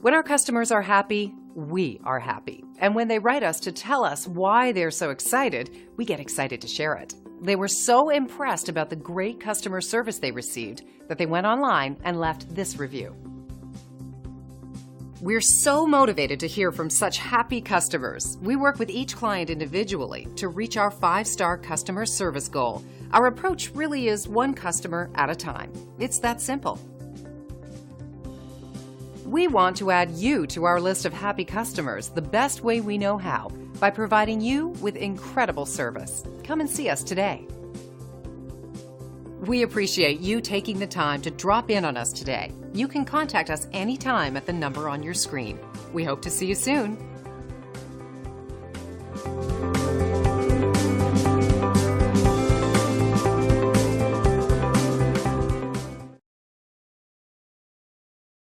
When our customers are happy, we are happy. And when they write us to tell us why they're so excited, we get excited to share it. They were so impressed about the great customer service they received that they went online and left this review. We're so motivated to hear from such happy customers. We work with each client individually to reach our 5-star customer service goal. Our approach really is one customer at a time. It's that simple. We want to add you to our list of happy customers the best way we know how, by providing you with incredible service. Come and see us today. We appreciate you taking the time to drop in on us today. You can contact us anytime at the number on your screen. We hope to see you soon.